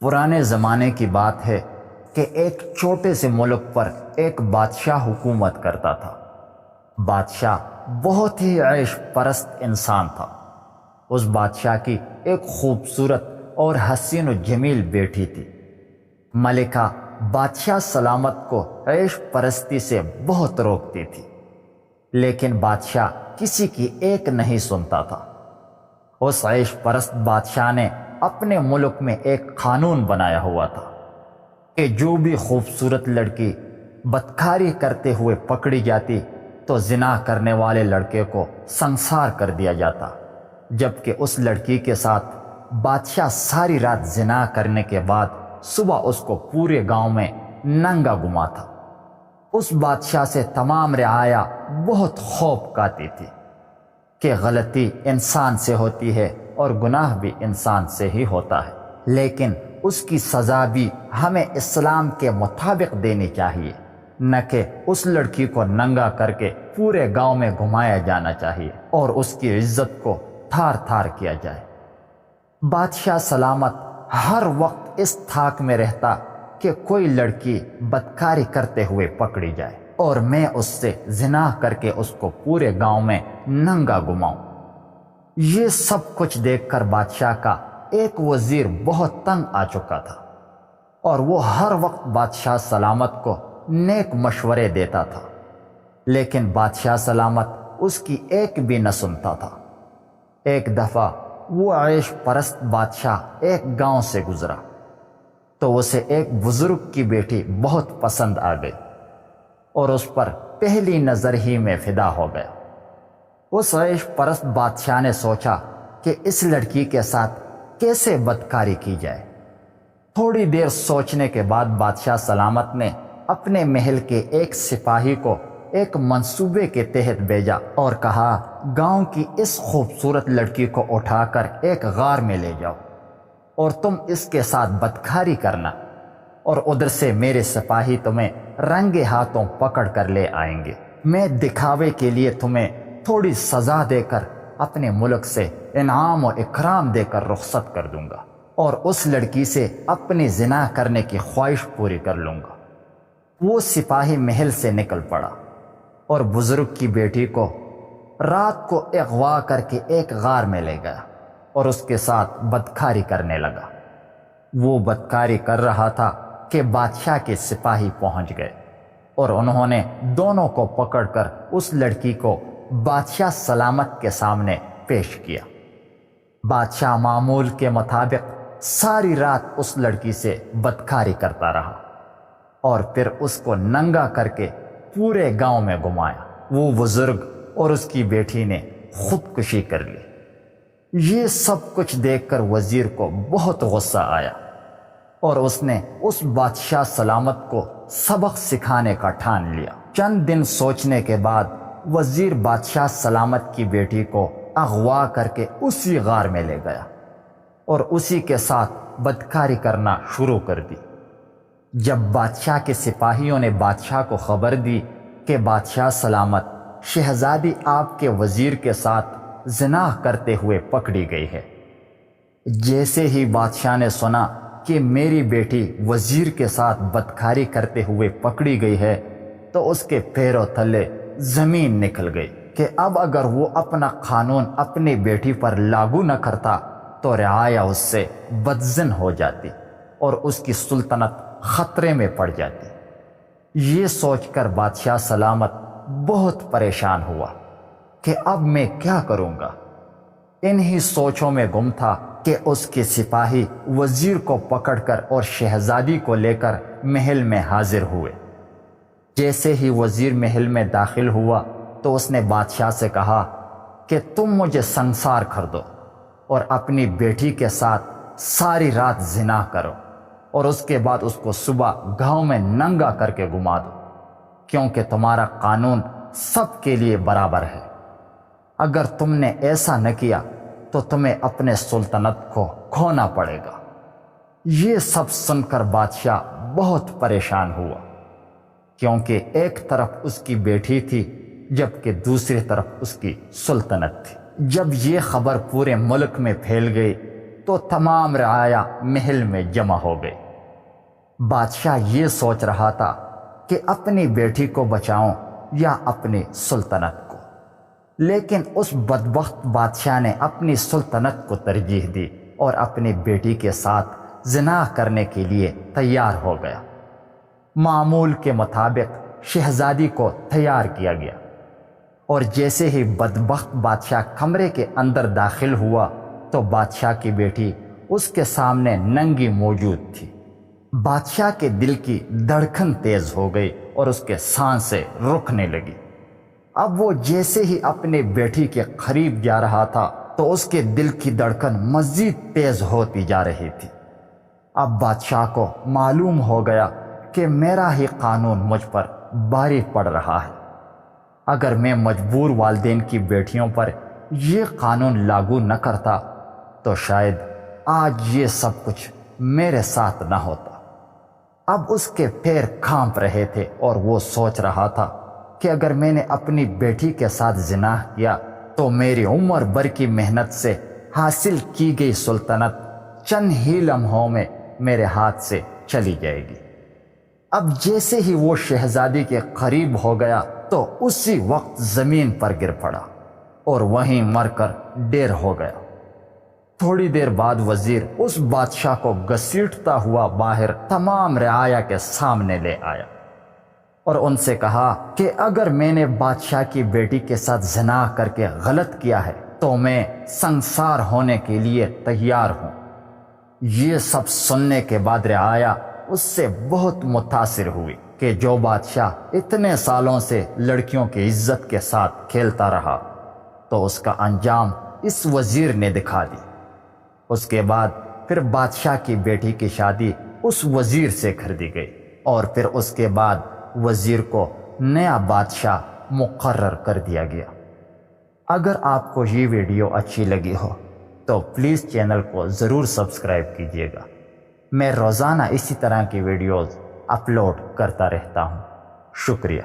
پرانے زمانے کی بات ہے کہ ایک چھوٹے سے ملک پر ایک بادشاہ حکومت کرتا تھا۔ بادشاہ بہت ہی عیش پرست انسان تھا۔ اس بادشاہ کی ایک خوبصورت اور حسین و جمیل بیٹی تھی۔ ملکہ بادشاہ سلامت کو عیش پرستی سے بہت روکتی تھی، لیکن بادشاہ کسی کی ایک نہیں سنتا تھا۔ اس عیش پرست بادشاہ نے اپنے ملک میں ایک قانون بنایا ہوا تھا کہ جو بھی خوبصورت لڑکی بدکاری کرتے ہوئے پکڑی جاتی تو زنا کرنے والے لڑکے کو سنسار کر دیا جاتا، جبکہ اس لڑکی کے ساتھ بادشاہ ساری رات زنا کرنے کے بعد صبح اس کو پورے گاؤں میں ننگا گھماتا۔ اس بادشاہ سے تمام رعایا بہت خوف کھاتی تھی کہ غلطی انسان سے ہوتی ہے اور گناہ بھی انسان سے ہی ہوتا ہے، لیکن اس کی سزا بھی ہمیں اسلام کے مطابق دینی چاہیے، نہ کہ اس لڑکی کو ننگا کر کے پورے گاؤں میں گھمایا جانا چاہیے اور اس کی عزت کو تھار تھار کیا جائے۔ بادشاہ سلامت ہر وقت اس تھاک میں رہتا کہ کوئی لڑکی بدکاری کرتے ہوئے پکڑی جائے اور میں اس سے زنا کر کے اس کو پورے گاؤں میں ننگا گھماؤں۔ یہ سب کچھ دیکھ کر بادشاہ کا ایک وزیر بہت تنگ آ چکا تھا اور وہ ہر وقت بادشاہ سلامت کو نیک مشورے دیتا تھا، لیکن بادشاہ سلامت اس کی ایک بھی نہ سنتا تھا۔ ایک دفعہ وہ عیش پرست بادشاہ ایک گاؤں سے گزرا تو اسے ایک بزرگ کی بیٹی بہت پسند آ گئی اور اس پر پہلی نظر ہی میں فدا ہو گیا۔ اس عیش پرست بادشاہ نے سوچا کہ اس لڑکی کے ساتھ کیسے بدکاری کی جائے۔ تھوڑی دیر سوچنے کے بعد بادشاہ سلامت نے اپنے محل کے ایک سپاہی کو ایک منصوبے کے تحت بھیجا اور کہا، گاؤں کی اس خوبصورت لڑکی کو اٹھا کر ایک غار میں لے جاؤ اور تم اس کے ساتھ بدکاری کرنا، اور ادھر سے میرے سپاہی تمہیں رنگے ہاتھوں پکڑ کر لے آئیں گے۔ میں دکھاوے کے لیے تمہیں تھوڑی سزا دے کر اپنے ملک سے انعام و اکرام دے کر رخصت کر دوں گا اور اس لڑکی سے اپنی زنا کرنے کی خواہش پوری کر لوں گا۔ وہ سپاہی محل سے نکل پڑا اور بزرگ کی بیٹی کو رات کو اغوا کر کے ایک غار میں لے گیا اور اس کے ساتھ بدکاری کرنے لگا۔ وہ بدکاری کر رہا تھا کہ بادشاہ کے سپاہی پہنچ گئے اور انہوں نے دونوں کو پکڑ کر اس لڑکی کو بادشاہ سلامت کے سامنے پیش کیا۔ بادشاہ معمول کے مطابق ساری رات اس لڑکی سے بدکاری کرتا رہا اور پھر اس کو ننگا کر کے پورے گاؤں میں گھمایا۔ وہ بزرگ اور اس کی بیٹی نے خودکشی کر لی۔ یہ سب کچھ دیکھ کر وزیر کو بہت غصہ آیا اور اس نے اس بادشاہ سلامت کو سبق سکھانے کا ٹھان لیا۔ چند دن سوچنے کے بعد وزیر بادشاہ سلامت کی بیٹی کو اغوا کر کے اسی غار میں لے گیا اور اسی کے ساتھ بدکاری کرنا شروع کر دی۔ جب بادشاہ کے سپاہیوں نے بادشاہ کو خبر دی کہ بادشاہ سلامت شہزادی آپ کے وزیر کے ساتھ زنا کرتے ہوئے پکڑی گئی ہے، جیسے ہی بادشاہ نے سنا کہ میری بیٹی وزیر کے ساتھ بدکاری کرتے ہوئے پکڑی گئی ہے تو اس کے پیروں تلے زمین نکل گئی کہ اب اگر وہ اپنا قانون اپنی بیٹی پر لاگو نہ کرتا تو رعایا اس سے بدزن ہو جاتی اور اس کی سلطنت خطرے میں پڑ جاتی۔ یہ سوچ کر بادشاہ سلامت بہت پریشان ہوا کہ اب میں کیا کروں گا۔ انہی سوچوں میں گم تھا کہ اس کے سپاہی وزیر کو پکڑ کر اور شہزادی کو لے کر محل میں حاضر ہوئے۔ جیسے ہی وزیر محل میں داخل ہوا تو اس نے بادشاہ سے کہا کہ تم مجھے سنسار کر دو اور اپنی بیٹی کے ساتھ ساری رات زنا کرو اور اس کے بعد اس کو صبح گاؤں میں ننگا کر کے گھما دو، کیونکہ تمہارا قانون سب کے لیے برابر ہے۔ اگر تم نے ایسا نہ کیا تو تمہیں اپنے سلطنت کو کھونا پڑے گا۔ یہ سب سن کر بادشاہ بہت پریشان ہوا، کیونکہ ایک طرف اس کی بیٹی تھی جبکہ دوسری طرف اس کی سلطنت تھی۔ جب یہ خبر پورے ملک میں پھیل گئی تو تمام رعایا محل میں جمع ہو گئے۔ بادشاہ یہ سوچ رہا تھا کہ اپنی بیٹی کو بچاؤں یا اپنی سلطنت کو، لیکن اس بدبخت بادشاہ نے اپنی سلطنت کو ترجیح دی اور اپنی بیٹی کے ساتھ زنا کرنے کے لیے تیار ہو گیا۔ معمول کے مطابق شہزادی کو تیار کیا گیا، اور جیسے ہی بدبخت بادشاہ کمرے کے اندر داخل ہوا تو بادشاہ کی بیٹی اس کے سامنے ننگی موجود تھی۔ بادشاہ کے دل کی دھڑکن تیز ہو گئی اور اس کے سانسیں رکنے لگی۔ اب وہ جیسے ہی اپنے بیٹی کے قریب جا رہا تھا تو اس کے دل کی دھڑکن مزید تیز ہوتی جا رہی تھی۔ اب بادشاہ کو معلوم ہو گیا کہ میرا ہی قانون مجھ پر بھاری پڑ رہا ہے۔ اگر میں مجبور والدین کی بیٹیوں پر یہ قانون لاگو نہ کرتا تو شاید آج یہ سب کچھ میرے ساتھ نہ ہوتا۔ اب اس کے پیر کانپ رہے تھے اور وہ سوچ رہا تھا کہ اگر میں نے اپنی بیٹی کے ساتھ زنا کیا تو میری عمر بھر کی محنت سے حاصل کی گئی سلطنت چند ہی لمحوں میں میرے ہاتھ سے چلی جائے گی۔ اب جیسے ہی وہ شہزادی کے قریب ہو گیا تو اسی وقت زمین پر گر پڑا اور وہیں مر کر ڈیر ہو گیا۔ تھوڑی دیر بعد وزیر اس بادشاہ کو گھسیٹتا ہوا باہر تمام رعایا کے سامنے لے آیا اور ان سے کہا کہ اگر میں نے بادشاہ کی بیٹی کے ساتھ زنا کر کے غلط کیا ہے تو میں سنسار ہونے کے لیے تیار ہوں۔ یہ سب سننے کے بعد رعایا اس سے بہت متاثر ہوئی کہ جو بادشاہ اتنے سالوں سے لڑکیوں کی عزت کے ساتھ کھیلتا رہا تو اس کا انجام اس وزیر نے دکھا دی۔ اس کے بعد پھر بادشاہ کی بیٹی کی شادی اس وزیر سے کر دی گئی اور پھر اس کے بعد وزیر کو نیا بادشاہ مقرر کر دیا گیا۔ اگر آپ کو یہ ویڈیو اچھی لگی ہو تو پلیز چینل کو ضرور سبسکرائب کیجیے گا۔ میں روزانہ اسی طرح کی ویڈیوز اپلوڈ کرتا رہتا ہوں۔ شکریہ۔